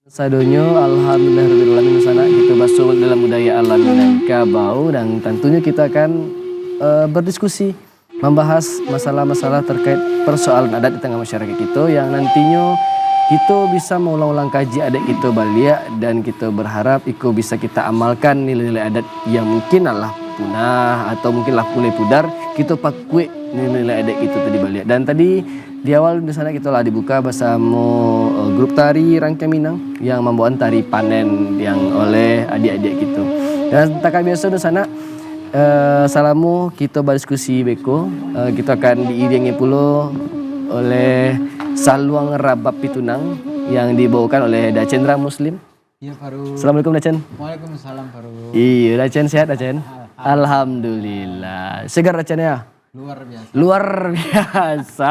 Sadonyo, alhamdulillahirrahmanirrahim sana kita masuk dalam budaya alam Minangkabau dan tentunya kita akan berdiskusi membahas masalah-masalah terkait persoalan adat di tengah masyarakat kita yang nantinya kita bisa mengulang-ulang kaji adat kita balik dan kita berharap itu bisa kita amalkan nilai-nilai adat yang mungkin lah punah atau mungkinlah mulai pudar kita pakai nilai-nilai adat kita tadi balik. Dan tadi di awal di sana kita lah dibuka bersama grup tari Rangka Minang yang membawa tari panen yang oleh adik-adik kita. Dan tak biasa di sana salamu kita berdiskusi beko kita akan diiringi pula oleh saluang rabab pitunang yang dibawakan oleh Dacendra Muslim. Iya Faru. Assalamualaikum Dacen. Waalaikumsalam Faru. Iya Dacen sehat Dacen. Alhamdulillah. Segar Dacen ya. Luar biasa. Luar biasa.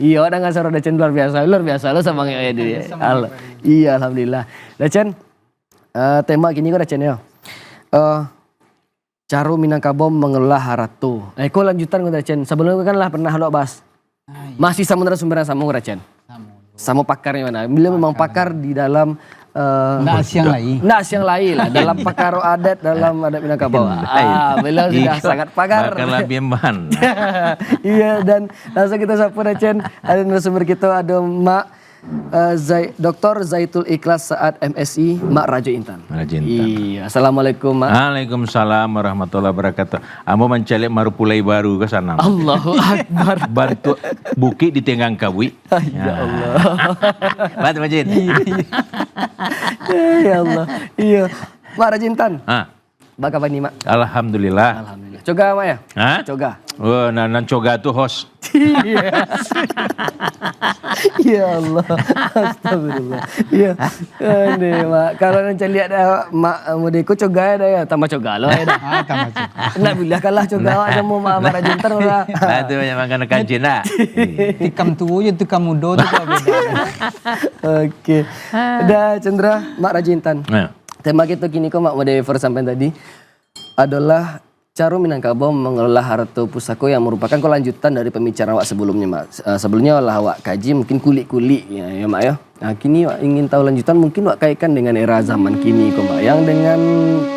Iya, ada nggak suara Dacen luar biasa. Luar biasa lo sama ya dia. Iya, alhamdulillah. Dacen, tema kini kok Dacen ya. Cara Minangkabau mengelola haratu. Kok lanjutan kok Dacen. Sebelumnya kan lah pernah lo bahas. Masih sama narasumber yang sama kok Dacen. Sama pakarnya mana? Beliau memang pakar di dalam Nas yang lain. Nas yang lain lah dalam pakar adat dalam adat Minangkabau. Beliau sudah sangat pakar. Pakar Labiemban. Iya dan langsung kita sapa Dacen. Ada narasumber kita ada Mak Dr. Zaitul Ikhlas Saad MSI Mak Rajo Intan. Rajo Intan. Iya, assalamualaikum Mak. Waalaikumsalam warahmatullahi wabarakatuh. Amo mencari marupulai baru ke sana. Allahu Akbar. Bantu bukit di tenggang kabui. Ya Allah. Bantu Majin. Ya Allah. Iya. Mak Rajo Intan. Bagaimana nih Mak? Alhamdulillah. Alhamdulillah. Coga Mak ya? Hah? Coga. Oh, nan coga tuh host. Ya Allah, astagfirullah. Iya, ini Mak. Kalau nanti lihat Mak Mudeko coga ada ya, tambah coga loh ya. Tambah coga. Nak bilah kalah coga sama Mak Rajintan lah. Bantu banyak makan kancing lah. Tikam tua je tikam muda tu kau beda. Oke. Udah Cendra, Mak Rajintan. Tema kita kini kok Mak Mudever sampai tadi adalah cara Minangkabau mengelola harta pusaka yang merupakan kelanjutan dari pembicaraan awak sebelumnya Mak. Sebelumnya lah awak kaji mungkin kulit-kulit ya Mak ya. Nah kini awak ingin tahu lanjutan mungkin awak kaitkan dengan era zaman kini kok Mak. Yang dengan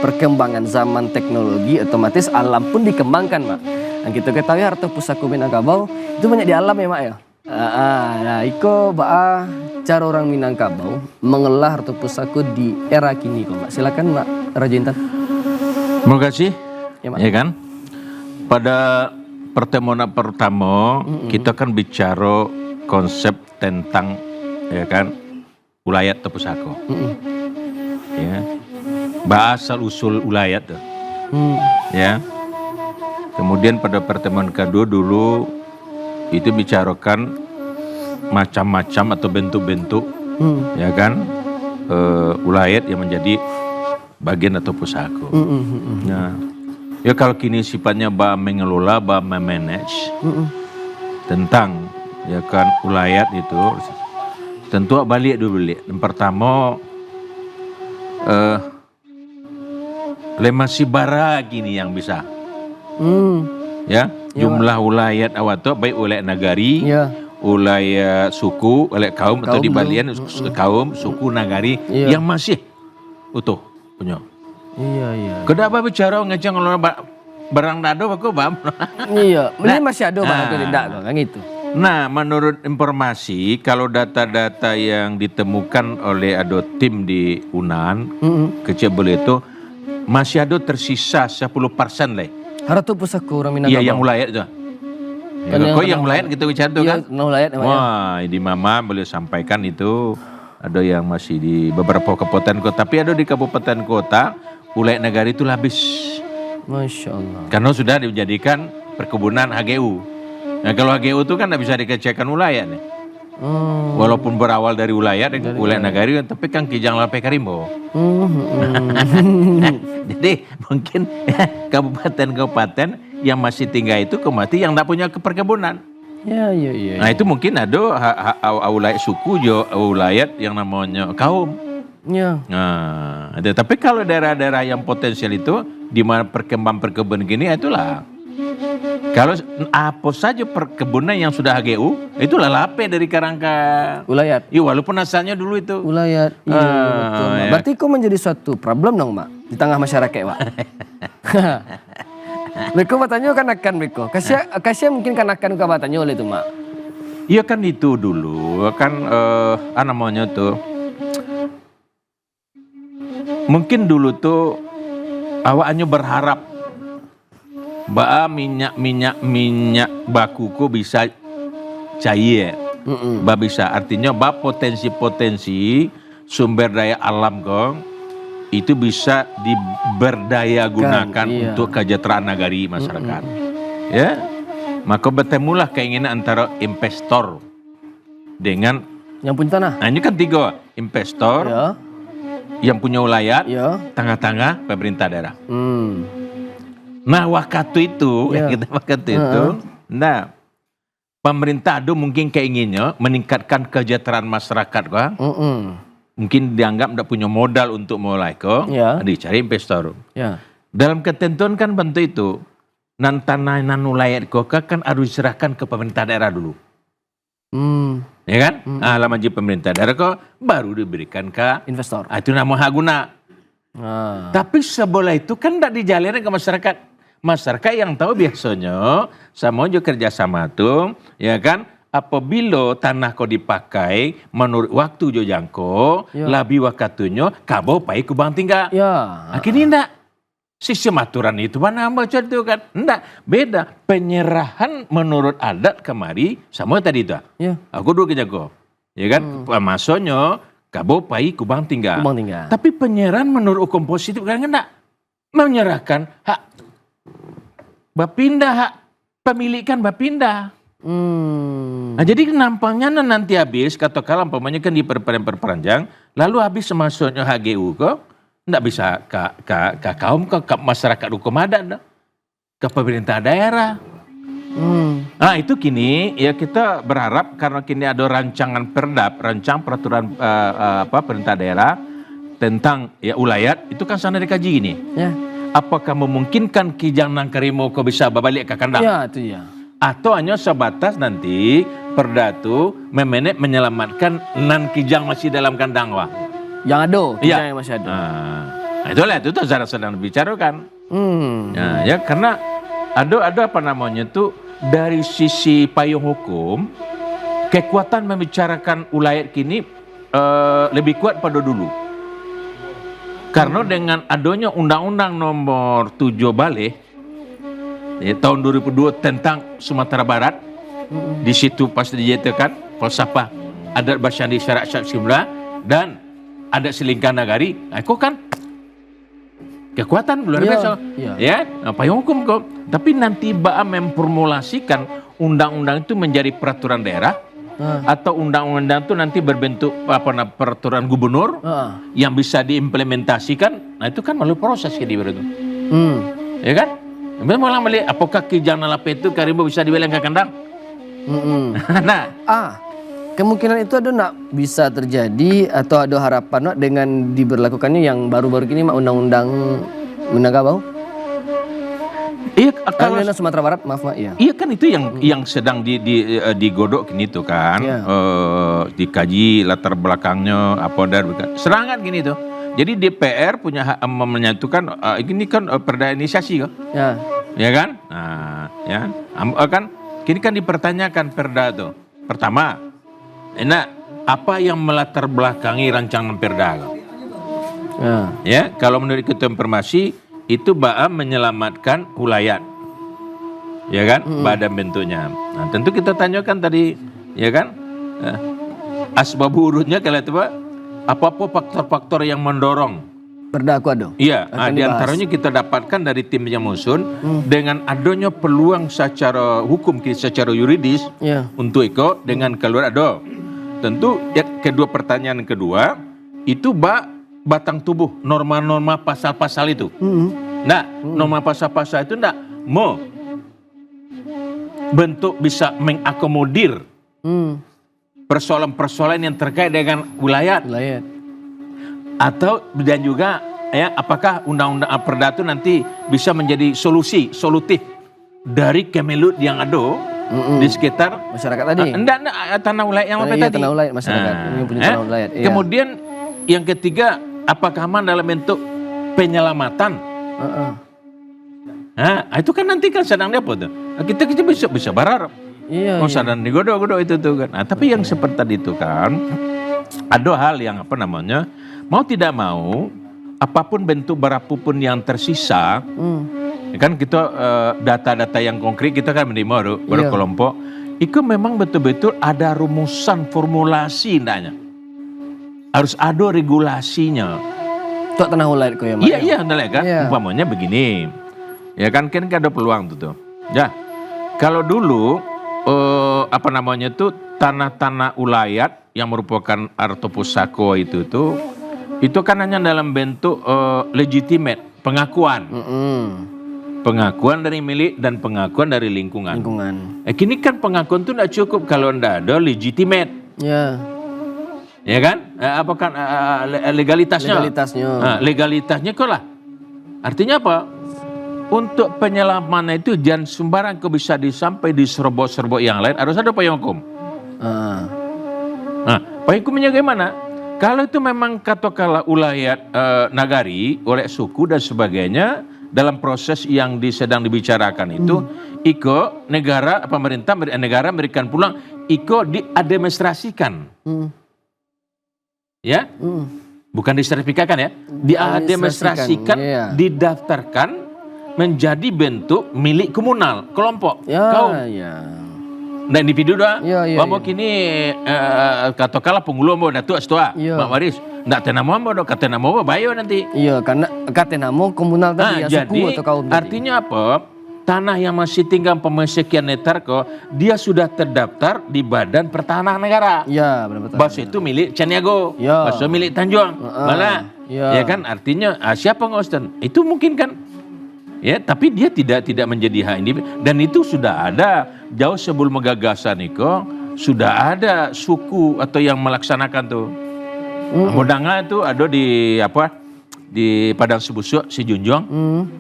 perkembangan zaman teknologi otomatis alam pun dikembangkan Mak. Yang kita ketahui harta pusaka Minangkabau itu banyak di alam ya Mak ya. Nah iko ba'a cara orang Minangkabau mengelola harta pusaka di era kini kok Mak. Silakan Mak Rajo Intan. Terima kasih. Ya kan? Pada pertemuan pertama kita kan bicara konsep tentang ya kan ulayat atau pusaka. Ya. Bahasa usul ulayat tuh. Ya. Kemudian pada pertemuan kedua dulu itu bicarakan macam-macam atau bentuk-bentuk ya kan ulayat yang menjadi bagian atau pusaka. Nah, ya kalau kini sifatnya bah mengelola, bah memanage tentang ya kan ulayat itu tentu balik dulu balik. Yang pertama masih bara gini yang bisa ya jumlah ulayat awat tu baik ulayat nagari ulayat suku ulayat kaum atau di balian kaum suku nagari yang masih utuh punya. Iya. Kenapa bicara ngeceng kalau barang dado aku bam? Iya, ini masih ada barang itu tidak kan itu. Nah, menurut informasi kalau data-data yang ditemukan oleh ada tim di Unan Kecebel itu masih ada tersisa 10% lah. Haratu pusaka orang Minangkabau. Iya, yang ulayat itu. Kok yang ulayat gitu bicara tuh kan? Iya, ulayat. Wah, di Mama boleh sampaikan itu ada yang masih di beberapa kabupaten kota, tapi ada di kabupaten kota ulayat negari itu habis. Masya Allah. Karena sudah dijadikan perkebunan HGU. Nah kalau HGU itu kan tidak bisa dikecekkan ulayat nih. Walaupun berawal dari ulayat negari, tapi kan kijang lape karimbo. Jadi mungkin kabupaten-kabupaten yang masih tinggal itu kemati yang tidak punya perkebunan. Iya. Nah itu mungkin ada ulayat suku jo ulayat yang namanya kaum. Ya. Nah, tapi kalau daerah-daerah yang potensial itu di mana perkembangan gini itulah Kalau apa saja perkebunan yang sudah HGU, itu lalape dari kerangka Ulayat. iya, walaupun asalnya dulu itu. Ulayat. Iya, betul, Mak. ya. Berarti kok menjadi suatu problem dong, Mak, di tengah masyarakat, Mak. Beko batanya kan akan Beko. Kasih mungkin kan akan uka batanya oleh itu, Mak. Iya kan itu dulu kan namanya tuh. Mungkin dulu tuh awaknya berharap minyak bakuku bisa cair. Bisa artinya potensi-potensi sumber daya alam kong itu bisa diberdaya gunakan iya. untuk kesejahteraan nagari masyarakat. Ya. Maka bertemulah keinginan antara investor dengan yang punya tanah. Nah, ini kan 3, investor, Ya. yang punya wilayah, Ya. tengah-tengah pemerintah daerah. Hmm. Nah, waktu itu, Ya. nah, pemerintah ada mungkin keinginannya meningkatkan kesejahteraan masyarakat, kok. Mungkin dianggap tidak punya modal untuk mulai, kok. Ya. Dicari investor. Ya. Dalam ketentuan kan bentuk itu, nan tanah nan wilayah kok kan harus diserahkan ke pemerintah daerah dulu. Ya kan? Nah, lama jadi pemerintah daerah kok baru diberikan ke Investor. itu nama hak guna. Tapi sebelah itu kan tidak dijalin ke masyarakat. Masyarakat yang tahu biasanya sama juga kerjasama tuh, ya kan? Apabila tanah kau dipakai menurut waktu jo jangko, lebih waktunya kabo pai kubang tinggal. Ya. Akhirnya enggak. Sistem aturan itu mana baca itu kan? Enggak. Beda. Penyerahan menurut adat kemari sama tadi itu. Ya. Aku dulu kejago. Ya kan? Maksudnya kabo pai kubang tinggal. Kubang tinggal. Tapi penyerahan menurut hukum positif kan enggak. Menyerahkan hak bapindah, hak pemilikan bapindah. Nah, jadi nampaknya nanti habis, katakanlah umpamanya kan diperpanjang, lalu habis masuknya HGU kok, enggak bisa ke kaum, ke masyarakat hukum adat, ke pemerintah daerah. Nah itu kini ya kita berharap karena kini ada rancangan peraturan pemerintah daerah tentang ya ulayat, itu kan sana dikaji gini. Ya. Apakah memungkinkan Kijang Nangkarimo kau bisa balik ke kandang? Ya, itu ya. Atau hanya sebatas nanti Perda itu menyelamatkan nan Kijang masih dalam kandang wah. Yang ada, Iya. yang masih ada. Nah, itulah itu sedang dibicarakan. Ya karena ada apa namanya tuh dari sisi payung hukum kekuatan membicarakan ulayat kini lebih kuat pada dulu. Karena dengan adanya Undang-Undang Nomor 7 Balik tahun 2002 tentang Sumatera Barat, di situ pasti dijadikan falsafah adat Basyandi syarat Simla dan adat Selingkah Nagari. Nah, itu kan kekuatan luar biasa. Ya, payung hukum kok. Tapi nanti Ba'a memformulasikan undang-undang itu menjadi peraturan daerah atau undang-undang itu nanti berbentuk peraturan gubernur yang bisa diimplementasikan. Nah, itu kan melalui proses kayak itu. Ya kan? Memang melihat apakah Kijang Nalape itu Karimbo bisa dibilang ke kandang? Nah, kemungkinan itu ada nak bisa terjadi atau ada harapan nak dengan diberlakukannya yang baru-baru ini mak undang-undang Minangkabau? Iya, kalau Sumatera Barat, maaf mak, iya. Iya kan itu yang sedang digodok gini tuh kan, dikaji latar belakangnya apa dan serangan gini tuh. Jadi DPR punya hak menyatukan ini kan perda inisiasi kok. Ya kan? Nah, ya. Kan kini kan dipertanyakan perda tuh. Pertama, apa yang melatar belakangi rancangan perda kok? Ya, kalau menurut Ketua Informasi itu Ba'a menyelamatkan ulayat. Ya kan? Badan bentuknya. Nah, tentu kita tanyakan tadi, ya kan? Asbab urutnya kalau itu Pak, apa faktor-faktor yang mendorong Perda aku ada. Iya, di antaranya kita dapatkan dari tim yang musun dengan adanya peluang secara hukum, secara yuridis untuk ikut dengan keluar ada. Tentu ya, kedua pertanyaan kedua itu batang tubuh norma-norma pasal-pasal itu. Nah, norma pasal-pasal itu enggak mau bentuk bisa mengakomodir persoalan-persoalan yang terkait dengan wilayah. Atau dan juga ya apakah undang-undang perda itu nanti bisa menjadi solutif dari Kemelut yang ada di sekitar masyarakat tadi. enggak tanah wilayah yang apa Iya, tadi? tanah wilayah masyarakat yang punya tanah wilayah. Iya. Kemudian yang ketiga, apakah aman dalam bentuk penyelamatan? Nah, itu kan nanti kan sedang apa tuh? Kita bisa berharap. Iya. Oh, sedang digodok-godok itu tuh kan. Nah, tapi yang seperti tadi itu kan, ada hal yang apa namanya, mau tidak mau, apapun bentuk berapapun yang tersisa, kan kita data-data yang konkret kita kan menerima berkelompok, itu memang betul-betul ada rumusan formulasi indahnya. Harus ada regulasinya. Tok tanah wilayah kok ya, Mak? Iya, kan? Iya. Umpamanya begini. Ya kan ada peluang tuh. Ya. Kalau dulu apa namanya tuh tanah-tanah ulayat yang merupakan arto pusako itu kan hanya dalam bentuk legitimate, pengakuan. Pengakuan dari milik dan pengakuan dari lingkungan. Kini kan pengakuan itu tidak cukup kalau tidak ada legitimate. Ya. Ya kan? Apakah legalitasnya? Legalitasnya kok lah. Artinya apa? Untuk penyelaman itu jangan sembarang kau bisa sampai di serbo-serbo yang lain. Harus ada payung hukum. Nah, payung hukumnya bagaimana? Kalau itu memang katakanlah ulayat nagari oleh suku dan sebagainya, dalam proses yang sedang dibicarakan itu, iko pemerintah negara memberikan pulang, iko diadministrasikan. Ya, bukan disertifikatkan ya, diadministrasikan, didaftarkan menjadi bentuk milik komunal, kelompok, kaum. Nah, individu dah, kini katakanlah penghulu mau datuk setua, Mak Waris, ndak tenamo mau dok, katenamo bayo nanti. Iya, karena katenamo komunal tadi ya, jadi, suku atau kaum tadi. Artinya apa? Tanah yang masih tinggal sekian hektar kok, dia sudah terdaftar di Badan Pertanahan Negara. Iya, benar-benar. Bas itu milik Caniago, bas itu milik Tanjung, malah, ya kan? Artinya siapa ngosten? Itu mungkin kan? Ya, tapi dia tidak menjadi hak individu, dan itu sudah ada jauh sebelum gagasan itu sudah ada suku atau yang melaksanakan tuh. Modanga itu ada di Padang Sebusuk si Junjong,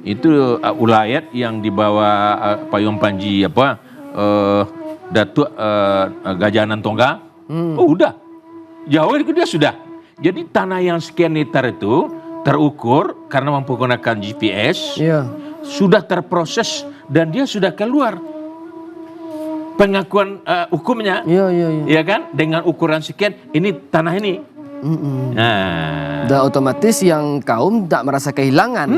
itu ulayat yang dibawa Payung Panji Datuk Gajanan Tongga. Udah jauh itu dia sudah. Jadi tanah yang sekian hektar itu terukur karena menggunakan GPS. Sudah terproses dan dia sudah keluar pengakuan hukumnya, ya kan, dengan ukuran sekian ini tanah ini. Nah, otomatis yang kaum tak merasa kehilangan,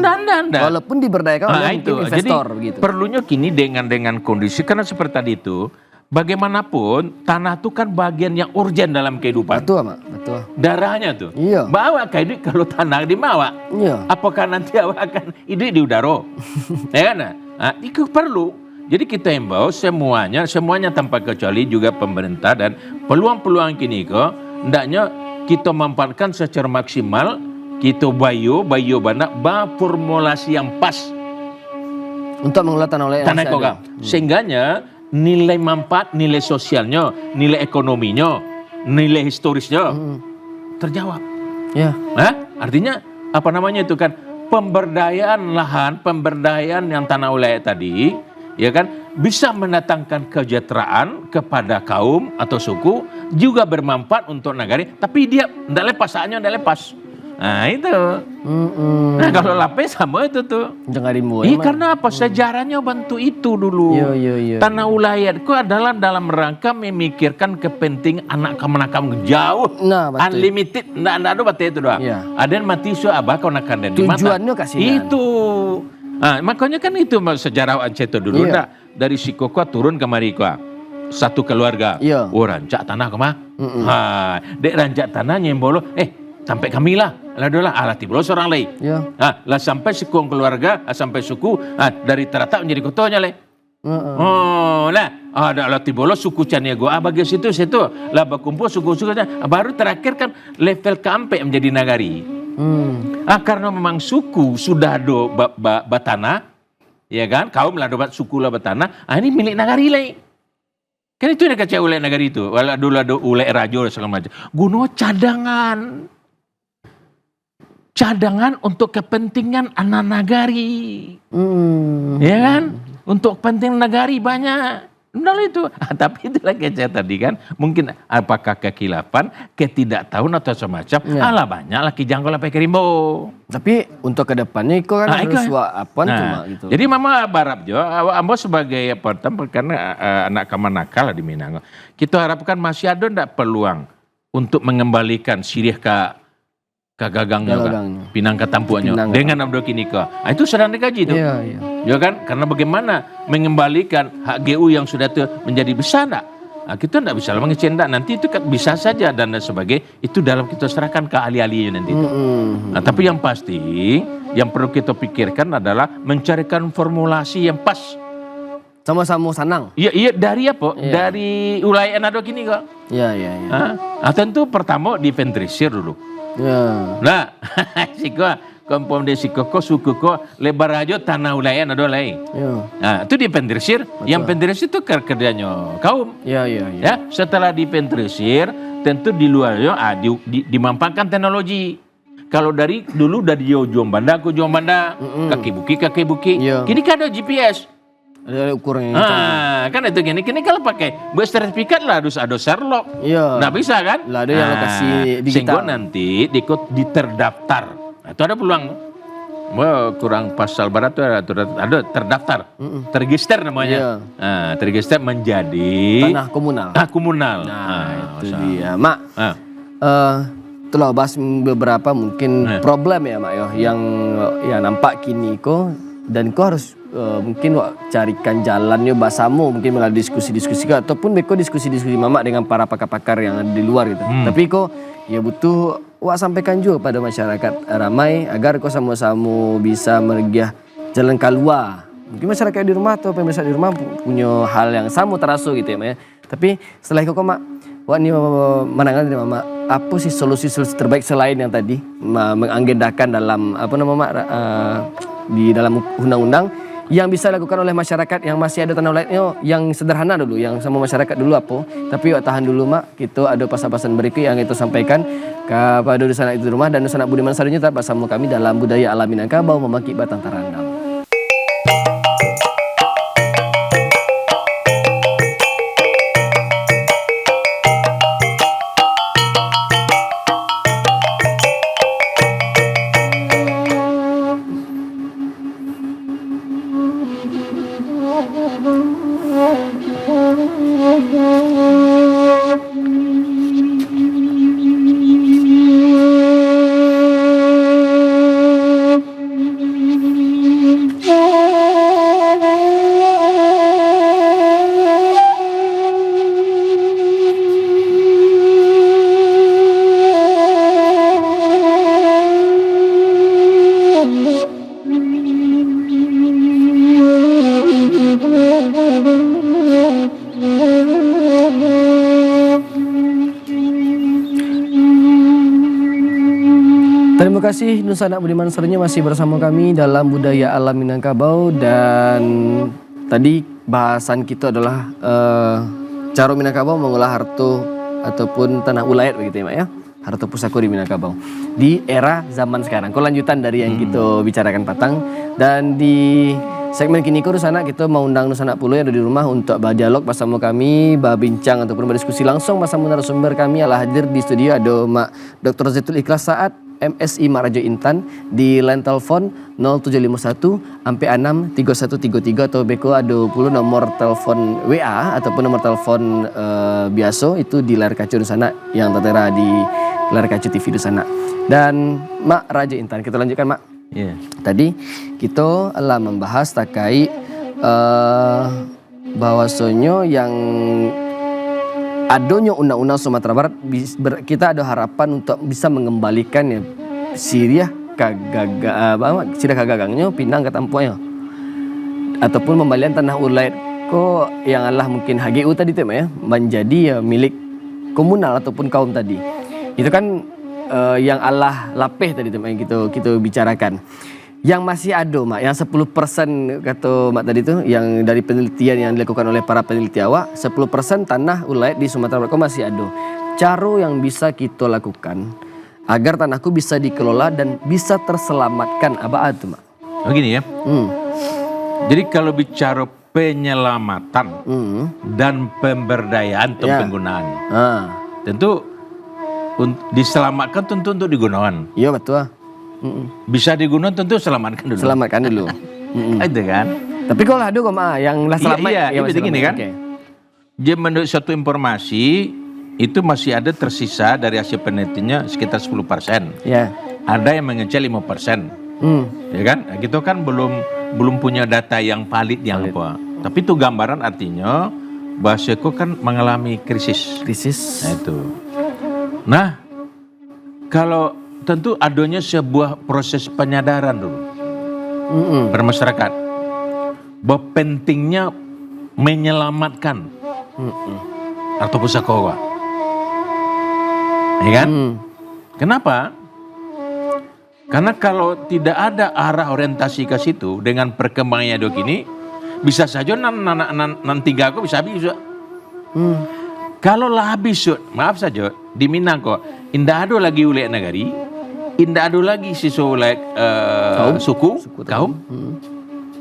walaupun diberdayakan oleh investor. Jadi, gitu. Perlunya kini dengan kondisi karena seperti tadi itu, bagaimanapun tanah itu kan bagian yang urgen dalam kehidupan. Betul, Mak. Betul. Darahnya tuh. Iya. Bawa kayak kalau tanah dibawa. Iya. Apakah nanti awak akan hidup di udara? Ya kan? Nah, itu perlu. Jadi kita himbau semuanya tanpa kecuali juga pemerintah dan peluang-peluang kini kok hendaknya kita manfaatkan secara maksimal, kita bayo bana formulasi yang pas untuk mengelola tanah koga. Sehingganya nilai manfaat, nilai sosialnya, nilai ekonominya, nilai historisnya terjawab. Ya. Artinya apa namanya itu kan pemberdayaan lahan, pemberdayaan yang tanah wilayah tadi, ya kan, bisa mendatangkan kesejahteraan kepada kaum atau suku, juga bermanfaat untuk negara, tapi dia tidak lepas, saatnya tidak lepas. Nah itu. Nah kalau lapis sama itu tuh. Jangan dimulai. Iya karena apa? Sejarahnya bantu itu dulu. Tanah ulayatku adalah dalam rangka memikirkan kepentingan anak kamu jauh. Nah, unlimited. Nggak ada batas itu doang. Ada yang mati so abah kau nak kanden. Tujuannya kasihan. Itu. Nah, makanya kan itu sejarah Anceto dulu. Dari si Koko turun ke Mariko. Satu keluarga. Oh rancak tanah kemah. Dek rancak tanah nyembolo. Sampai kami lah. Alah tiba seorang lain. Lah sampai sekong keluarga, sampai suku, dari Teratak menjadi kotanya le. Ada tiba suku Caniago, bagian situ, lah berkumpul suku-suku, baru terakhir kan level keempat menjadi nagari. Karena memang suku sudah do batana, ya kan, kaum lah do suku lah batana, ini milik nagari lain. Kan itu yang kacau oleh nagari itu, walau dulu ada oleh rajo segala macam. Guno cadangan untuk kepentingan anak nagari, ya kan? untuk penting negari banyak. Benar itu. Tapi itulah kece tadi kan. Mungkin apakah kekilapan, ketidaktahuan atau semacam. Alah banyak laki jangkau lapai kerimbo. Tapi untuk kedepannya itu kan harus apaan cuma gitu. Jadi mama barap jo, ambo sebagai pertama karena anak kaman nakal di Minang. Kita harapkan masih ada ndak peluang untuk mengembalikan sirih ke gagangnya, pinang ke tampuannya dengan abdo kini ke. Itu sedang dikaji itu. Iya. Ya kan? Karena bagaimana mengembalikan hak GU yang sudah menjadi besar enggak? Nah, kita enggak bisa mengecendak nanti itu kan bisa saja dan sebagainya itu dalam kita serahkan ke ahli-ahlinya nanti itu. Nah, tapi yang pasti yang perlu kita pikirkan adalah mencarikan formulasi yang pas. Sama-sama sanang. Iya dari apa? Iya. Dari wilayah nado kini kok. Iya. Tentu pertama diventrisir dulu. Ya. Nah, siko kompon de siko ko suku ko lebar aja tanah wilayah nado lain. Ya. Nah, itu diventrisir. Yang pentrisir itu kerjanya kaum. Ya. Ya, setelah diventrisir tentu di luarnya dimampangkan teknologi. Kalau dari dulu dari Jombanda ke Jombanda, kaki buki. Ya. Kini kan ada GPS. Ada ukurannya. Kan itu gini kalau pakai buat sertifikat lah harus ada Sherlock. Iya. Nggak bisa kan? Lah ada yang lokasi digital. Sehingga nanti diterdaftar. Itu ada peluang. Kurang pasal barat itu ada terdaftar, terregister namanya. Iya. Terregister menjadi tanah komunal. Komunal. Nah, itu dia, Mak. Itulah bahas beberapa mungkin problem ya, Mak yang nampak kini kok dan kok harus mungkin carikan jalannya bahasamu mungkin melalui diskusi-diskusi ataupun beko diskusi-diskusi Mamak dengan para pakar-pakar yang ada di luar gitu. Tapi kok ya butuh sampaikan juga pada masyarakat ramai agar kok sama-sama bisa mergiah jalan keluar. Mungkin masyarakat di rumah atau pemirsa di rumah punya hal yang sama terasa gitu ya, Mak. Tapi setelah itu kok Mak, ini menangani dari Mamak, apa sih solusi-solusi terbaik selain yang tadi mengagendakan dalam di dalam undang-undang yang bisa dilakukan oleh masyarakat yang masih ada tanah lainnya yang sederhana dulu, yang sama masyarakat dulu apa. Tapi tahan dulu Mak, kita ada pesan-pesan berikut yang kita sampaikan kepada Dusanak itu rumah dan Dusanak Budiman Sarunya tetap bersama kami dalam Budaya Alam Minangkabau Memaki Batang Tarandam. Terima kasih Dusanak Budiman Sarunya masih bersama kami dalam Budaya Alam Minangkabau dan tadi bahasan kita adalah cara Minangkabau mengolah harta ataupun tanah ulayat begitu ya Mak ya, harta pusaka di Minangkabau di era zaman sekarang. Kelanjutan dari yang kita bicarakan patang dan di segmen kini Dusanak kita mau undang Dusanak Pulau yang ada di rumah untuk berdialog bersama kami, berbincang ataupun berdiskusi langsung bersama narasumber kami adalah hadir di studio ada Mak Dr. Zaitul Ikhlas Saad MSI Mak Rajo Intan di line telepon 0751 sampai 6 3133 atau beko ada puluh nomor telepon WA ataupun nomor telepon biasa itu di layar kaca Dusanak yang tertera di layar kaca TV Dusanak. Dan Mak Rajo Intan, kita lanjutkan Mak. Yeah. Tadi kita telah membahas terkait bahwasanya yang adanya undang-undang Sumatera Barat kita ada harapan untuk bisa mengembalikan ya Siriah kagagangnya pinang ke tampuannya ataupun pembalian tanah ulayat kok yang Allah mungkin HGU tadi tuh ya menjadi ya milik komunal ataupun kaum tadi itu kan yang Allah lapeh tadi tuh yang kita bicarakan. Yang masih ada Mak, yang 10% kata Mak tadi itu yang dari penelitian yang dilakukan oleh para peneliti awak 10% tanah ulayat di Sumatera Barat masih ada. Cara yang bisa kita lakukan agar tanahku bisa dikelola dan bisa terselamatkan apa itu Mak? Begini ya. Jadi kalau bicara penyelamatan dan pemberdayaan atau penggunaan, tentu diselamatkan tentu untuk digunakan. Iya betul. Bisa digunakan tentu selamatkan dulu. Selamatkan dulu. Itu kan. Tapi kalau ada kok yang lah selamat. Iya, ya, itu gini kan. Jadi menurut suatu informasi itu masih ada tersisa dari hasil penelitiannya sekitar 10%. Ya. Ada yang mengecil 5%. Ya kan? Nah, gitu kan belum punya data yang valid yang apa. Tapi itu gambaran artinya bahwa Seko kan mengalami krisis. Krisis. Nah itu. Nah, kalau tentu adanya sebuah proses penyadaran dulu pada masyarakat bahwa pentingnya menyelamatkan atau pusaka. Ya kan? Kenapa? Karena kalau tidak ada arah orientasi ke situ dengan perkembangannya dok ini, bisa saja nanti aku bisa habis. Kalau lah habis, maaf saja, di Minang kok, indah ada lagi ulek negari, indah ada lagi sisa ulek suku kaum,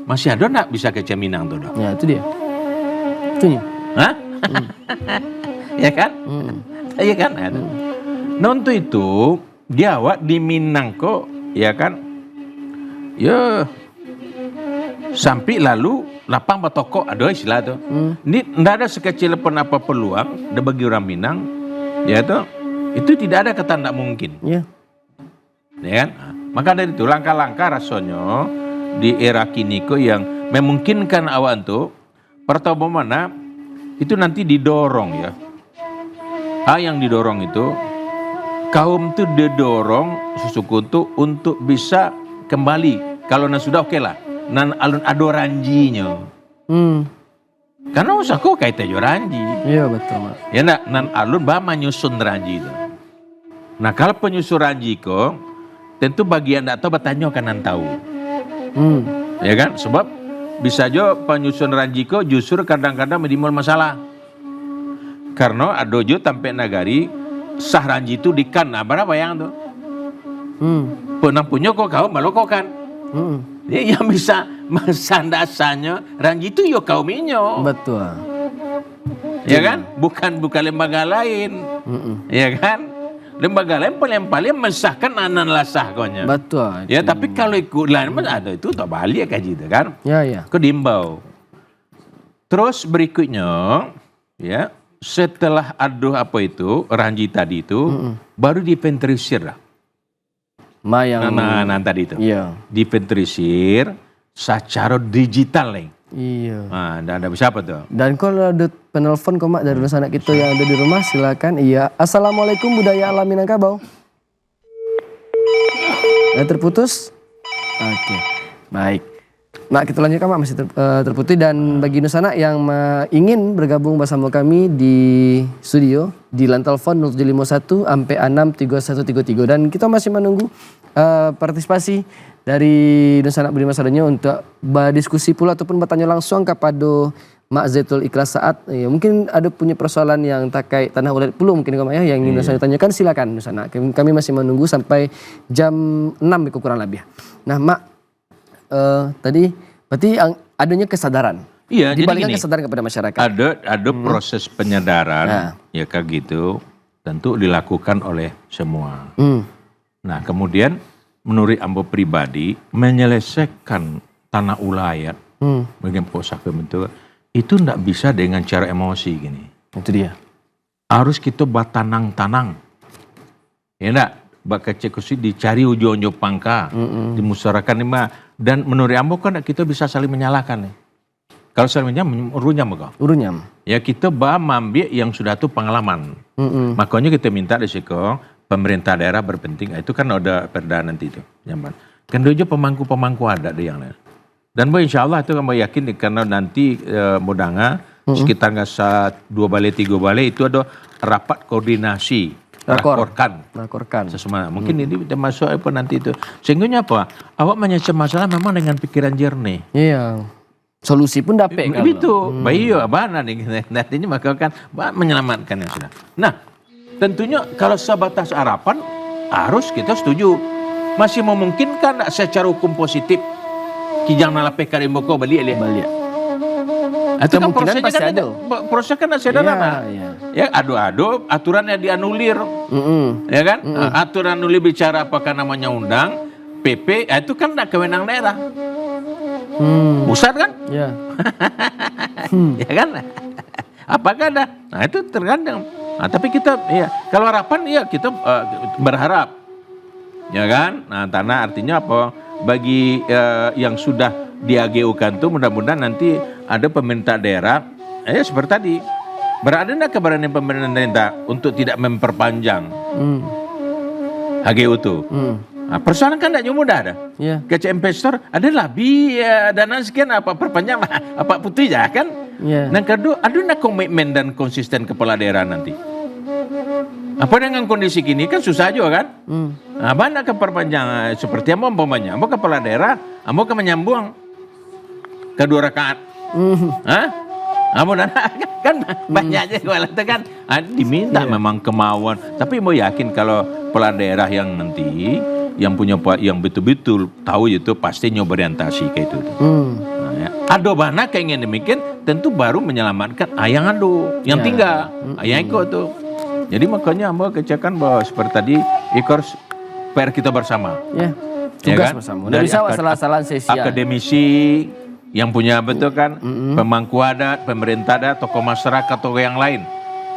masih ada nak bisa ke Minang tuh dok? Ya itu dia. Itunya. Hah? Ya kan? Iya kan? Nah untuk itu, dia awak di Minang kok, ya kan? Ya, sampai lalu lapang batoko ada istilah tuh. Ini tidak ada sekecil pun apa peluang ada bagi orang Minang, ya tuh. Itu tidak ada kata tidak mungkin. Ya. Ya kan? Nah, maka dari itu langkah-langkah rasanya di era kini kok yang memungkinkan awak tuh pertama mana itu nanti didorong ya. Yang didorong itu kaum tuh didorong suku tuh untuk bisa kembali. Kalau sudah oke lah. Nan alun ado ranjinya. Karena usah kok kaitan jo ranji. Iya betul Mak. Ya nak nan alun bah menyusun ranji itu. Nah kalau penyusun ranji kok tentu bagian tak tahu bertanya kan nan tahu. Ya kan? Sebab bisa jo penyusun ranji kok justru kadang-kadang menimbul masalah. Karena ada jo sampai nagari sah ranji itu dikan berapa yang tuh? Penang punya kok kau malu kok kan? Ya, yang bisa masandasanya ranji itu yo kaum inyo. Betul. Ya kan? Bukan lembaga lain. Ya kan? Lembaga lain paling mensahkan anan lah sah konya. Betul. Ya tapi kalau ikut lain ada itu tak balik kaji itu kan? Ya. Kau diimbau. Terus berikutnya ya setelah aduh apa itu ranji tadi itu baru diinventarisir lah. Nah, tadi itu. Iya. Diinventarisir secara digital nih. Iya. Nah, dan ada siapa tuh? Dan kalau ada penelpon kok Mak dari anak kita yang ada di rumah silakan. Iya. Assalamualaikum budaya alam Minangkabau. Terputus? Oke. Baik. Mak kita lanjutkan Mak masih terputus dan bagi Nusana yang ingin bergabung bersama kami di studio di line telepon 0751 sampai 63133 dan kita masih menunggu partisipasi dari Nusana Budi Masadanya untuk berdiskusi pula ataupun bertanya langsung kepada Mak Zaitul Ikhlas Saat. Ya, mungkin ada punya persoalan yang terkait tanah ulat puluh mungkin ya yang ingin Nusana tanyakan silakan Nusana. Kami masih menunggu sampai jam 6 kurang lebih. Nah Mak tadi berarti adanya kesadaran. Iya, dibalikan kesadaran kepada masyarakat. Ada proses penyadaran ya kayak gitu tentu dilakukan oleh semua. Nah kemudian menurut ambo pribadi menyelesaikan tanah ulayat bagian pusaka bentuk itu tidak bisa dengan cara emosi gini. Itu dia. Harus kita batanang-tanang. Ya enggak? Bakecekusi dicari ujo-ujo pangka, dimusyawarahkan lima. Dan menurut ambo kan kita bisa saling menyalahkan nih. Kalau saling menyalahkan, urunyam kok. Urunyam. Ya kita ambil yang sudah tuh pengalaman. Makanya kita minta di siko pemerintah daerah berpenting. Itu kan ada perda nanti itu. Nyaman. Kan dojo pemangku-pemangku ada di yang lain. Dan insya Allah itu kami yakin karena nanti modanga sekitar nggak 2 balai 3 balai itu ada rapat koordinasi. Laporkan sesama. Mungkin ini termasuk apa nanti itu. Sehingga apa? Awak menyelesaikan masalah memang dengan pikiran jernih. Iya. Solusi pun dapat kan. Itu. Baik abana nih. Nantinya maka kan menyelamatkan yang sudah. Nah, tentunya kalau sebatas harapan harus kita setuju. Masih memungkinkan secara hukum positif kijang nalape kari moko balik dia. Balik. Itu kan Kemungkinan prosesnya pasti kan ada. proses kan sederhana. Iya. Ya adu-adu aturannya dianulir. Ya kan? Aturan anulir bicara apakah namanya undang PP itu kan tidak kewenangan daerah. Pusat kan? Ya. Ya kan? Apakah ada? Nah itu tergantung. Nah, tapi kita ya kalau harapan ya kita berharap. Ya kan? Nah tanah artinya apa? Bagi yang sudah di AGU-kan tuh mudah-mudahan nanti ada pemerintah daerah seperti tadi berada enggak keberanian pemerintah untuk tidak memperpanjang HGU tuh. Nah, persoalan kan tidak mudah ada. Iya. Kece investor ada lebih dana sekian apa perpanjang apa putih ya kan? Iya. Yang kedua ada enggak komitmen dan konsisten kepala daerah nanti. Apa dengan kondisi gini kan susah juga kan? Nah, mana ke perpanjangan seperti apa umpamanya? Mau kepala daerah, mau ke menyambung kedua rakaat. Hah? Amun kan banyak aja kalau itu kan diminta memang kemauan. Tapi mau yakin kalau kepala daerah yang nanti yang punya yang betul-betul tahu itu pasti nyoborientasi kayak itu. Nah, ya. Ado bana kayak ingin demikian tentu baru menyelamatkan ayang ado yang tinggal ayang ikut tuh. Jadi makanya mau kecekan bahwa seperti tadi ikor PR kita bersama. Ya. Ya Tugas kan? bersama. Udah bisa masalah-masalah sia-sia. Akademisi yang punya betul kan, pemangku adat, pemerintah adat, tokoh masyarakat, tokoh yang lain.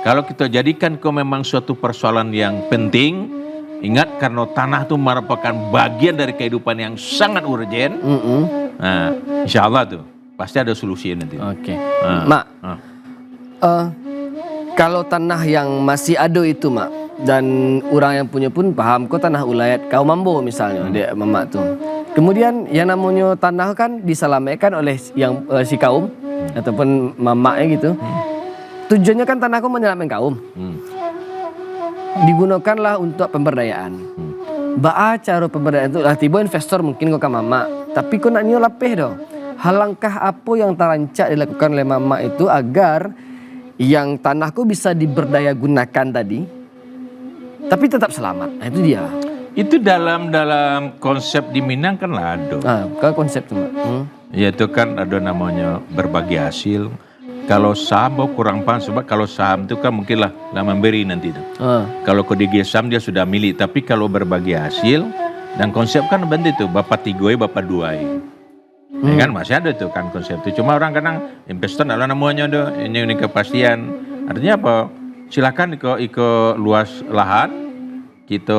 Kalau kita jadikan kau memang suatu persoalan yang penting, ingat karena tanah itu merupakan bagian dari kehidupan yang sangat urgen. Nah, insya Allah tuh pasti ada solusi nanti. Oke. Mak, kalau tanah yang masih ada itu mak, dan orang yang punya pun paham kok tanah ulayat kaum mambo misalnya, dek mamak tuh. Kemudian yang namanya tanah kan disalamaikan oleh yang si kaum ataupun mamaknya gitu. Tujuannya kan tanahku menyelamatkan kaum. Digunakanlah untuk pemberdayaan. Ba'a cara pemberdayaan itu lah tiba investor mungkin kok ke mama, tapi kok nak nyo lapeh doh. Halangkah apa yang terancak dilakukan oleh mama itu agar yang tanahku bisa diberdaya gunakan tadi, tapi tetap selamat. Nah, itu dia. Itu dalam konsep di Minang kan lah ada. Kalau konsep itu, Yaitu kan ada namanya berbagi hasil. Kalau saham kurang paham sebab kalau saham itu kan mungkin lah memberi nanti itu. Kalau kode saham dia sudah milik, tapi kalau berbagi hasil dan konsep kan bentuk itu bapak tigoi bapak duai. Ya kan masih ada tuh kan konsep itu. Cuma orang kadang investor adalah namanya ada ini kepastian. Artinya apa? Silakan iko luas lahan kita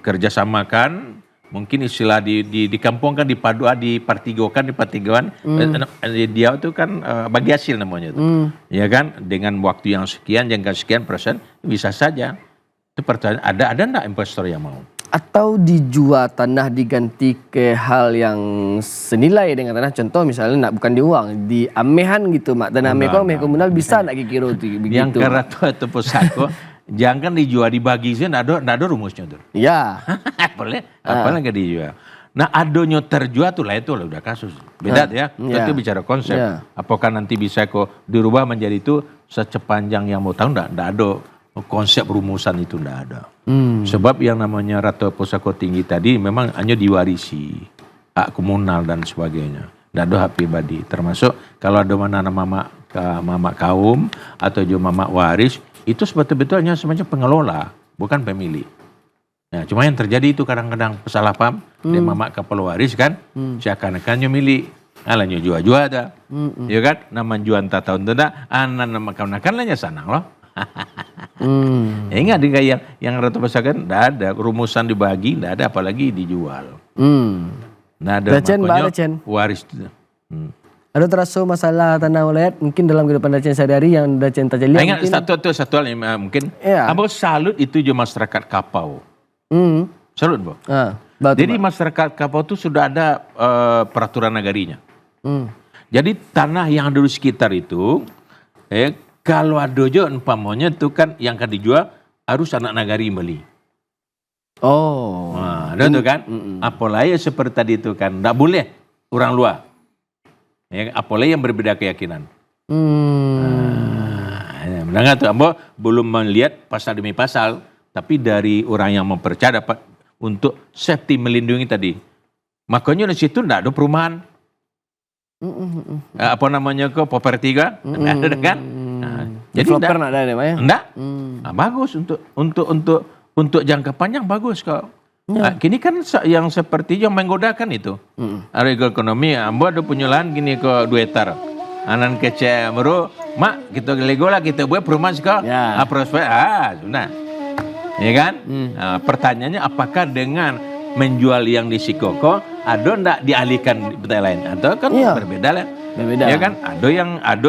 kerjasamakan, mungkin istilah di kampung kan dipartigokan dia itu kan bagi hasil namanya itu, ya kan dengan waktu yang sekian jangka sekian persen bisa saja. Itu pertanyaan ada enggak investor yang mau? Atau dijual tanah diganti ke hal yang senilai dengan tanah, contoh misalnya bukan di uang, di amehan gitu mak, dan ameh komunal bisa nak kira begitu. Yang keratu atau pusako jangan dijual dibagi sih, nggak ada rumusnya tuh. Ya. Boleh, apalagi dijual. Nah adonyo terjual tuh lah itu lah udah kasus. Beda ya, tentu bicara konsep. Apakah nanti bisa kok dirubah menjadi itu sepanjang yang mau tahu nggak ada konsep rumusan itu nggak ada. Sebab yang namanya Ratu Pusako Tinggi tadi memang hanya diwarisi hak komunal dan sebagainya. Nggak ada hak pribadi. Termasuk kalau ada mana mama kaum atau juga mama waris, itu sebetulnya semacam pengelola, bukan pemilik. Nah, cuma yang terjadi itu kadang-kadang salah paham, dia mama kepala waris kan, seakan-akan milik, alanya jual-jual ada, ya kan, nama jual tak tahun tidak, anak nama kawan-kawan lainnya sanang loh. Ya ingat yang Ratu Pasakan, tidak ada rumusan dibagi, tidak ada apalagi dijual. Nah ada makanya waris itu. Ada terasa masalah tanah ulayat mungkin dalam kehidupan Dacen sehari-hari yang Dacen tajali. Ingat satu hal mungkin. Abang salut itu je masyarakat Kapau. Salut Bo. Jadi masyarakat Kapau itu sudah ada peraturan nagarinya. Jadi tanah yang ada di sekitar itu, kalau ada je umpamanya itu kan yang akan dijual harus anak nagari beli. Nah, ada tuh kan. Apalagi seperti tadi itu kan, tidak boleh orang luar. Ya, apalagi yang berbeda keyakinan. Mendengar tuh, Ambo belum melihat pasal demi pasal, tapi dari orang yang mempercaya dapat untuk safety melindungi tadi. Makanya di situ tidak ada perumahan. Apa namanya kok properti kan? Ada kan? Nah, jadi Developer nggak ada deh, Pak ya? enggak. Nah, bagus untuk jangka panjang bagus kok. Nah, kini kan yang seperti yang menggodakan itu. Ada ekonomi, ambo ada punya lahan gini kok 2 hektar. Anan kece meru, mak kita legola kita buat perumahan kok. Ya. Prospek, sudah. Ya kan? Nah, pertanyaannya apakah dengan menjual yang di Sikoko ada ndak dialihkan di tempat lain atau kan berbeda lah. Berbeda. Ya kan? Ada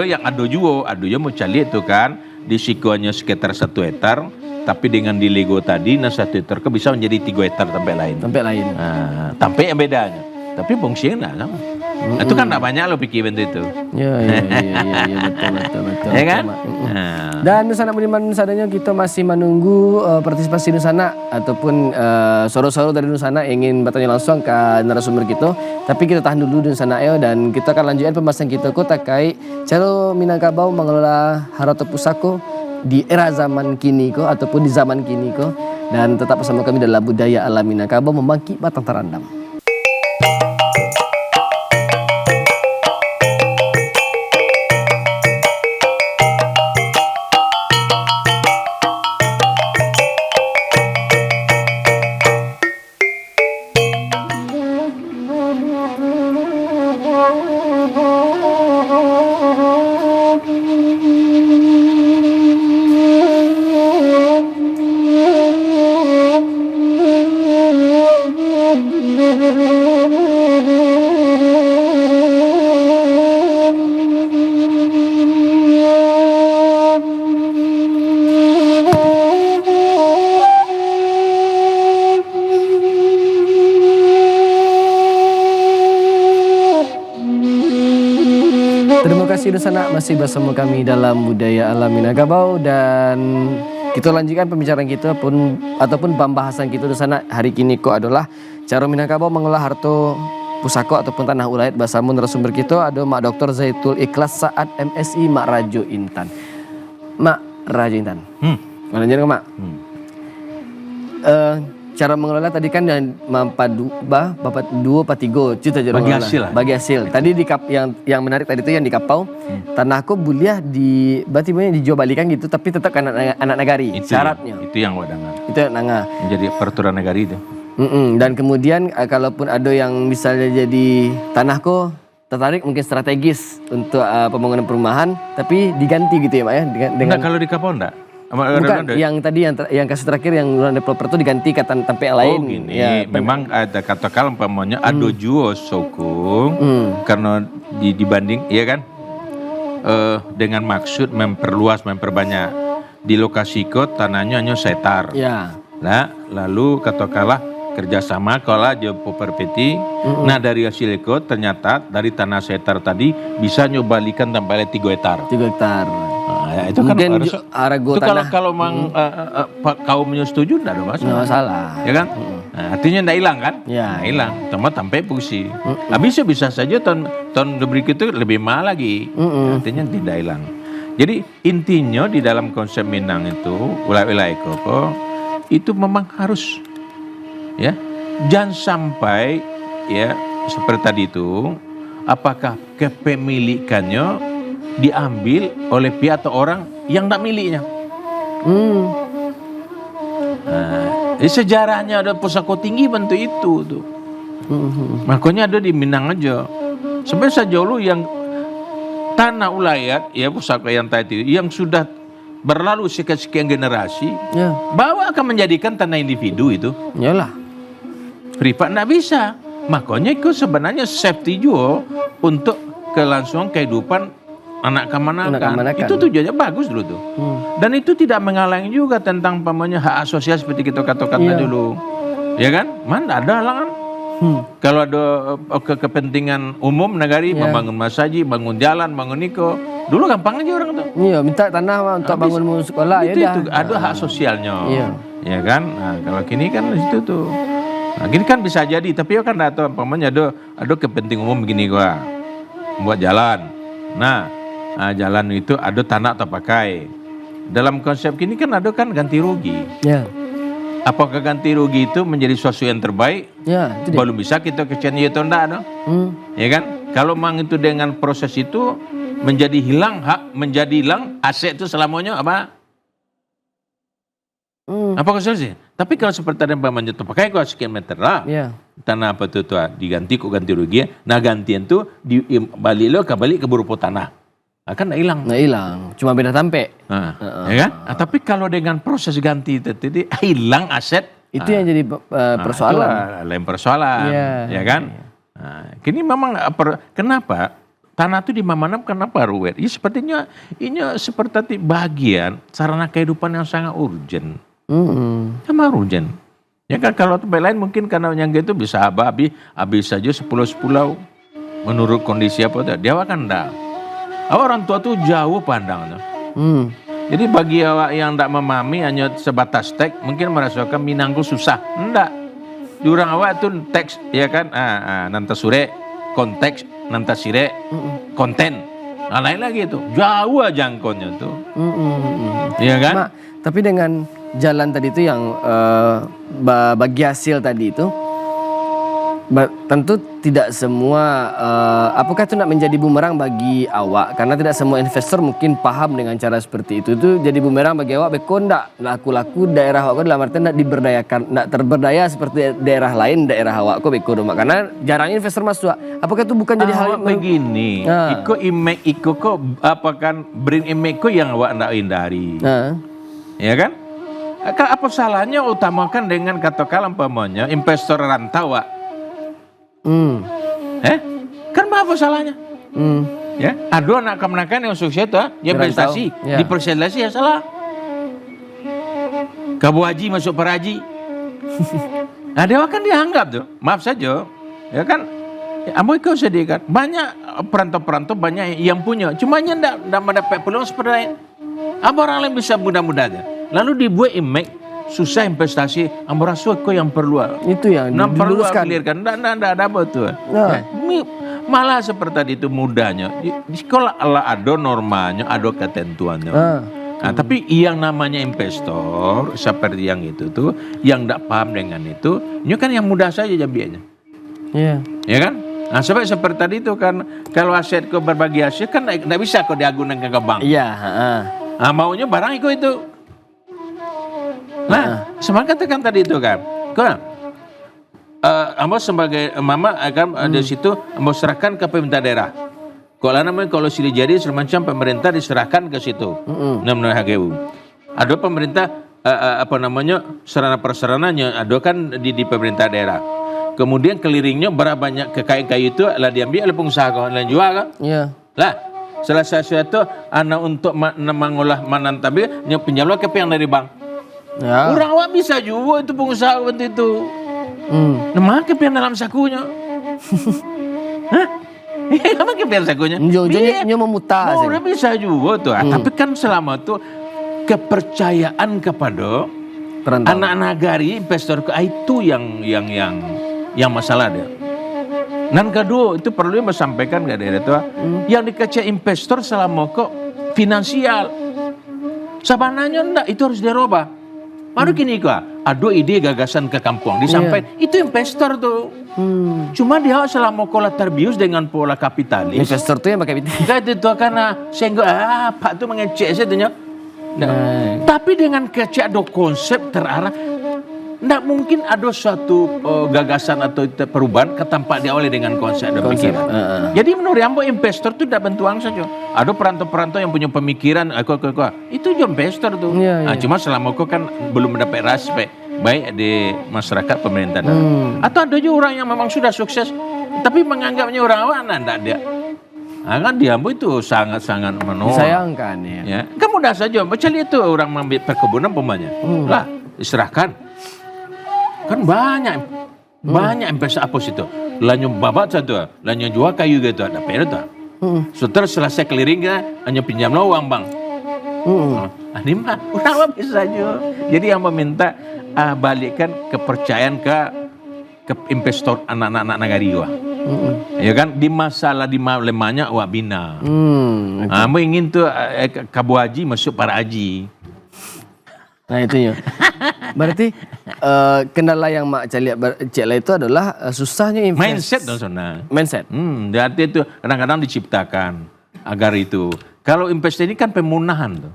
yang juga mau cari itu kan di Sikonya sekitar 1 hektar, tapi dengan di Lego tadi 1 hektar ke bisa menjadi 3 hektar tempat lain. Tempat lain. Nah, tempat yang bedanya. Tapi fungsinya enggak sama. Itu kan enggak banyak lo pikir itu. Ya, betul. Ya kan? Nah. Dan Nusana Budiman Nusananya kita masih menunggu partisipasi Nusana ataupun soro-soro dari Nusana ingin bertanya langsung ke narasumber kita. Tapi kita tahan dulu Nusana dan kita akan lanjutkan pembahasan kita terkait cara Minangkabau mengelola Harata Pusako di era zaman kini ataupun di zaman kini dan tetap bersama kami dalam Budaya Alam Minangkabau membangkit batang terandam. Terima kasih Nusana masih bersama kami dalam Budaya Alam Minangkabau dan kita lanjutkan pembicaraan kita ataupun pembahasan kita Nusana hari kini adalah cara Minangkabau mengolah harta pusako ataupun tanah ulayat bersama narasumber kita ada Mak Dr. Zaitul Ikhlas Saad MSI Mak Rajo Intan. Mak Rajo Intan. Mana jadi Mak? Cara mengelola tadi kan yang bapak 2 per 3 cerita bagi hasil. Tadi di yang menarik tadi itu yang di Kapau tanahku boleh berarti dijual balikan gitu tapi tetap kan anak negari itu syaratnya. Itu yang wadangan. Itu yang nanga. Menjadi peraturan negari itu. Dan kemudian kalaupun ada yang misalnya jadi tanahku tertarik mungkin strategis untuk pembangunan perumahan tapi diganti gitu ya Pak ya dengan Enggak kalau di Kapau enggak? Bukan, yang tadi yang kasus terakhir yang developer itu diganti ke tempat lain. Oh gini, ya, memang ada katakan umpamanya ada juo sokong karena dibanding, ya kan, dengan maksud memperbanyak di lokasi tanahnya hanya setar. Ya. Nah, lalu katakanlah kerjasama kalau Jopo Perpeti, nah dari hasil itu ternyata dari tanah setar tadi bisa nyobalikan tambahnya 3 hektar. 3 hektar. Nah, itu kan harus, itu kalau memang kaumnya setuju tidak ada masalah. Nggak masalah. Ya kan? Nah, artinya tidak hilang kan? Ya. Nah, hilang, cuma sampai fungsi. Habis bisa saja tahun berikut itu lebih mahal lagi. Artinya tidak hilang. Jadi intinya di dalam konsep Minang itu wilayah koko itu memang harus ya jangan sampai ya seperti tadi itu apakah kepemilikannya diambil oleh pihak atau orang yang tidak miliknya. Nah, sejarahnya ada pusako tinggi bentuk itu tuh. Makanya ada di Minang aja. Sebenarnya sejauh lu yang tanah ulayat ya pusako yang tadi yang sudah berlalu sekian generasi, bahwa akan menjadikan tanah individu itu. Yalah. Privat tidak bisa. Makanya itu sebenarnya safety juga untuk kelangsungan kehidupan anak kemanakan. Itu tujuannya bagus dulu tuh. Dan itu tidak menghalangi juga tentang pamannya hak asosiasi seperti kita katakan dulu. Ya kan? Mana ada halangan. Kalau ada kepentingan umum negari membangun masjid, bangun jalan, bangun niko, dulu gampang aja orang tuh. Iya, minta tanah untuk bangun sekolah ya itu ada hak sosialnya. Ya kan? Nah, kalau kini kan itu tuh. Nah, gini kan bisa jadi, tapi kan ada pamannya ada kepentingan umum begini gua. Buat jalan. Nah, jalan itu ada tanah atau pakai. Dalam konsep kini kan ada kan ganti rugi. Ya. Apakah ganti rugi itu menjadi sesuatu yang terbaik? Ya, itu dia. Belum bisa kita kecian itu enggak, no? Ya kan? Kalau memang itu dengan proses itu menjadi hilang hak, menjadi hilang aset itu selamanya apa? Apa solusi? Tapi kalau seperti ada umpamanya itu pakai kau sekian meter lah. Iya. Tanah apa tu diganti kok ganti rugi. Nah gantian tu balik lo balik ke berupa tanah. Akan tak hilang. Nggak hilang, cuma beda tampe. Ya kan? Tapi kalau dengan proses ganti itu tadi hilang aset. Itu yang jadi persoalan. Itulah lain persoalan, ya kan? Kini memang kenapa tanah itu di mana kenapa ruwet? Ya sepertinya ini seperti bagian sarana kehidupan yang sangat urgent. Sama urgent. Ya kan kalau tempat lain mungkin karena yang gitu bisa habis saja 10 pulau menurut kondisi apa dia kan enggak. Orang tua tuh jauh pandangnya. Jadi bagi awak yang tidak memahami hanya sebatas teks, mungkin merasakan Minangku susah. Enggak. Di orang awak itu teks, ya kan? Nanta sure, konteks, nanta sire, konten. Nah lain lagi itu. Jauh aja jangkaunya tuh. Iya kan? Mak, tapi dengan jalan tadi itu yang bagi hasil tadi itu, tentu tidak semua, apakah itu nak menjadi bumerang bagi awak? Karena tidak semua investor mungkin paham dengan cara seperti itu. Itu jadi bumerang bagi awak, beko ndak laku-laku daerah awak dalam artian ndak diberdayakan, ndak terberdaya seperti daerah lain, daerah awak kok beko dong. Karena jarang investor masuk. Apakah itu bukan jadi hal begini? Iko imek iko kok apa kan bring imek ko yang awak ndak hindari. Ya kan? Apa salahnya utamakan dengan katakanlah umpamanya investor rantau Wak. Kan apa salahnya? Ya, ada anak kemenakan yang sukses tuh, dia prestasi, diperselasi ya salah. Kabu haji masuk para haji. Nah, dia kan dianggap tuh, maaf saja, ya kan? Ambo kau sedih kan, banyak perantau-perantau banyak yang punya, cuma ndak mendapat peluang seperti lain. Apa orang lain bisa mudah-mudah aja. Lalu dibuat image susah investasi, ambo rasa kau yang perlu. Itu yang diluruskan. Ndak ada betul. Malah seperti itu mudahnya. Di sekolah Allah ada normanya, ada ketentuannya. Nah, tapi yang namanya investor seperti yang itu tuh, yang ndak paham dengan itu, ini kan yang mudah saja jambianya. Iya. Ya kan? Nah, seperti tadi itu kan, kalau aset kau berbagi aset kan ndak bisa kau diagunkan ke bank. Iya. Nah, maunya barang itu. Nah, semangat katakan tadi itu kan, ambo sebagai mama akan di situ ambo serahkan ke pemerintah daerah. Kalau sudah jadi semacam pemerintah diserahkan ke situ, namanya HGU. Ada pemerintah sarana prasarananya, ada kan di pemerintah daerah. Kemudian keliringnya berapa banyak kekayaan itu lah diambil oleh pengusaha kawan lain jual kan? Iya. Lah, salah satu anak untuk mengolah manantabi pinjamlah ke pihak dari bank. Ya. Orang awak bisa juga itu pengusaha seperti itu. Nama kepian dalam sakunya. Hah? Nama kepian sakunya? Nyo memutar. Udah bisa juga tuh. Tapi kan selama itu kepercayaan kepada anak nagari investor itu yang masalah dia. Dan kedua itu perlu disampaikan ke daerah itu. Yang dikecek investor selama kok finansial. Sebenarnya enggak, itu harus dirubah. Baru gini kok, ada ide gagasan ke kampung disampaikan, itu investor tuh. Cuma dia selama pola terbius dengan pola kapitalis. Investor tuh yang pakai kapitalis. Enggak itu karena sehingga Pak tuh mengecek saja. Tapi dengan kecek ada konsep terarah, tidak mungkin ada suatu gagasan atau perubahan ketampak diawali dengan konsep dan pikiran. Jadi menurut ambo investor itu tidak bentuang saja. Ada perantau-perantau yang punya pemikiran, itu juga investor tuh. Cuma selama kau kan belum mendapat respect baik di masyarakat pemerintah. Atau ada juga orang yang memang sudah sukses, tapi menganggapnya orang awam, tidak dia. Kan di ambo itu sangat-sangat menolak. Disayangkan ya. Kan mudah saja. Macam itu orang mengambil perkebunan pemanya. Lah, diserahkan. Kan banyak investor apa situ. Lanyu babat satu, lanyu jual kayu gitu, ada pedo tuh. Setelah selesai clearingnya, hanya pinjam uang bang. Ini mah udah bisa aja. Jadi yang meminta balikkan kepercayaan ke investor anak-anak nagari gua. Ya kan di masalah di lemahnya wah bina. Mau ingin tuh kabu haji masuk para haji. Nah itu ya. Berarti kendala yang Mak Cek itu adalah susahnya Mindset dong Sona. Mindset. Jadi itu kadang-kadang diciptakan agar itu. Kalau investasi ini kan pemunahan tuh.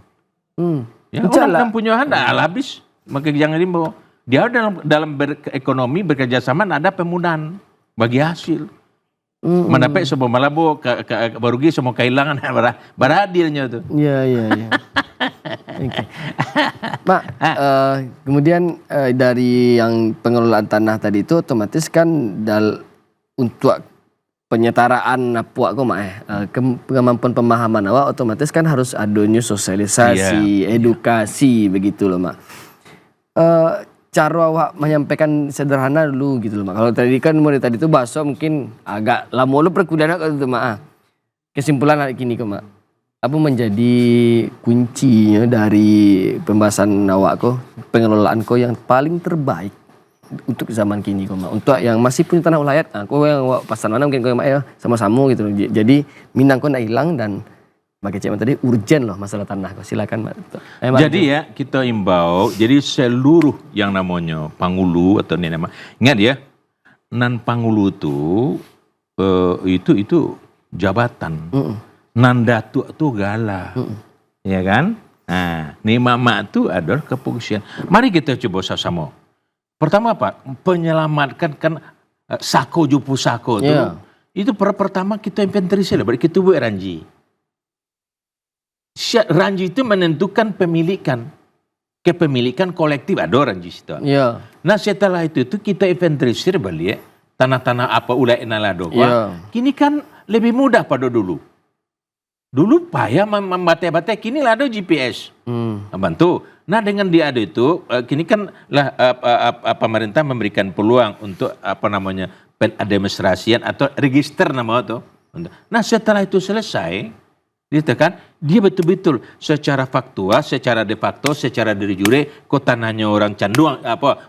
Ya, orang pemunahan dah habis. Maka jangan dibawa. Dia dalam berekonomi bekerja sama ada pemunahan bagi hasil. Mendapat semua malabo barugi semua kehilangan beradilnya tuh. Iya. Okay. Mak, kemudian dari yang pengelolaan tanah tadi itu otomatis kan untuk penyetaraan puak kok Mak kemampuan pemahaman awak otomatis kan harus adanya sosialisasi, edukasi begitu loh Mak. Cara awak menyampaikan sederhana dulu gitu loh Mak. Kalau tadi kan mulai tadi itu bahasa mungkin agak lama lu perkudanan kalau itu Mak. Kesimpulan hari ini kok Mak. Apa menjadi kuncinya dari pembahasan awak kok, pengelolaan kok yang paling terbaik untuk zaman kini kok Mak. Untuk yang masih punya tanah ulayat, kok yang awak pasan mana mungkin kok Mak ya sama-sama gitu loh. Jadi minang kok nak hilang dan Mak Cek tadi urgen loh masalah tanah kok. Silakan Mak. Jadi ya kita imbau, jadi seluruh yang namanya pangulu atau ini nama, ingat ya, nan pangulu itu jabatan, nan datu itu gala, ya kan? Nah, nih mama itu adalah kefungsian. Mari kita coba sama. Pertama apa? Penyelamatkan kan sako jupu sako itu. Itu pertama kita inventarisir, baru kita buat ranji. Ranji itu menentukan kepemilikan kolektif ada ranji itu. Yeah. Nah setelah itu kita inventarisir balik tanah-tanah apa ulai nalado. Kini kan lebih mudah pada dulu. Dulu payah membate-bate, kini lah ada GPS. Bantu. Nah dengan dia ada itu, kini kan lah pemerintah memberikan peluang untuk penadministrasian atau register nama itu. Nah setelah itu selesai. Dia betul-betul secara faktual, secara de facto, secara de jure, kok tanahnya orang Canduang,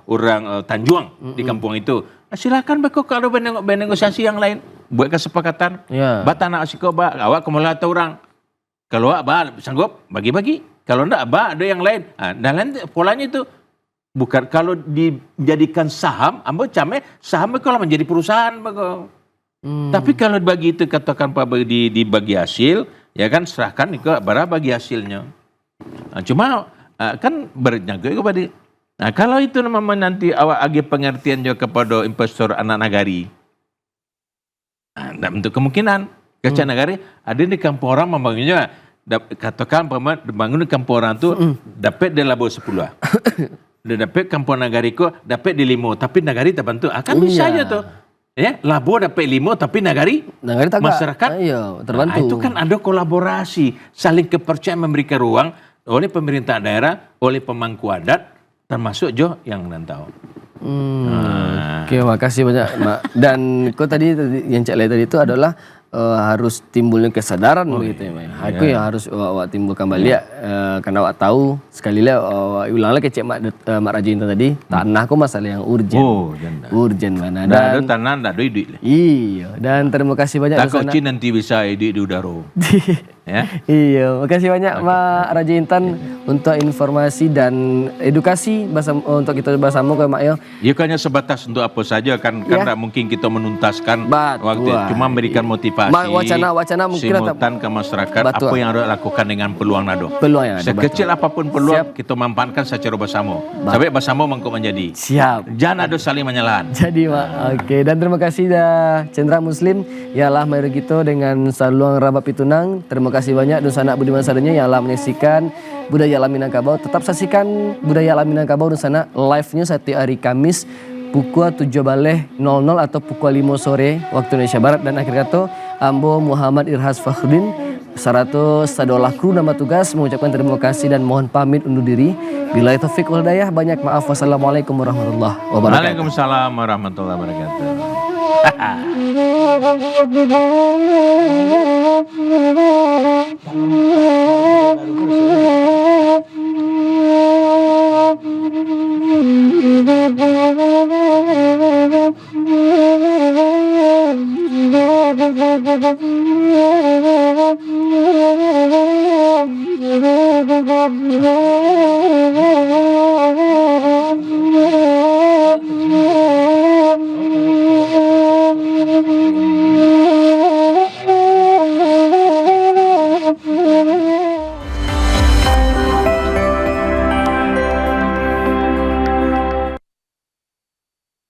orang Tanjuang di kampung itu. Nah, silakan bekok kalau bernegosiasi yang lain, buat kesepakatan. Tanah asiko awak kemula atau orang. Kalau awak sanggup bagi-bagi, kalau enggak ada yang lain. Dan lain polanya itu bukan kalau dijadikan saham, saham kalau menjadi perusahaan Tapi kalau bagi itu katakan dibagi hasil. Ya kan serahkan ke bagi hasilnya. Nah, cuma kan bernyaga kepada. Nah kalau itu namanya nanti awak agi pengertian juga kepada investor anak nagari. Nah, untuk kemungkinan kecil nagari ada di kampung orang membangunnya. Katakan bangun di kampung orang tu dapat di labo 10. Dia dapat kampung nagari ko dapat di 5. Tapi nagari tak bantu. Akan bisa aja tuh. Ya, labo dapat 5 tapi nagari masyarakat terbantu. Nah, itu kan ada kolaborasi, saling kepercayaan memberikan ruang oleh pemerintah daerah, oleh pemangku adat, termasuk yang nantau. Oke, makasih banyak Mak. Dan kok tadi yang Cek tadi itu adalah harus timbulnya kesadaran begitu ya Mak. Aku yang harus awak timbul kembali ya, karena awak tahu sekali lah ulang lagi Cek Mak Raja Intan tadi, tanah kok masalah yang urgen. Urgen mana dan tanah ndak ada duit. Iya, dan terima kasih banyak Takut nanti bisa duit di udara. Ya. Iya, makasih banyak Mak Raja Intan untuk informasi dan edukasi untuk kita bersama ke Mak yo. Ya kan sebatas untuk apa saja kan tidak mungkin kita menuntaskan waktu cuma memberikan motivasi wacana mungkin simutan ke masyarakat apa yang harus lakukan dengan peluang nado. Peluang yang ada. Sekecil apapun peluang kita manfaatkan secara bersama. Sampai bersama mengko menjadi. Siap. Jangan ada saling menyalahan. Jadi Mak. Oke, dan terima kasih dah Cendra Muslim ialah Mari Gitu dengan Saluang Rabab Pitunang. Terima kasih banyak dan sanak budiman sadanya yang telah menyaksikan Budaya Alam Minangkabau. Tetap saksikan Budaya Alam Minangkabau dan sana live-nya setiap hari Kamis pukul 7.00 atau pukul 5 sore waktu Indonesia Barat. Dan akhir kata Ambo Muhammad Irhas Fakhrudin 100 sadolah kru nama tugas mengucapkan terima kasih dan mohon pamit undur diri. Bila taufik wal hidayah, banyak maaf. Wassalamualaikum warahmatullahi wabarakatuh. Waalaikumsalam warahmatullahi wabarakatuh. Thank you.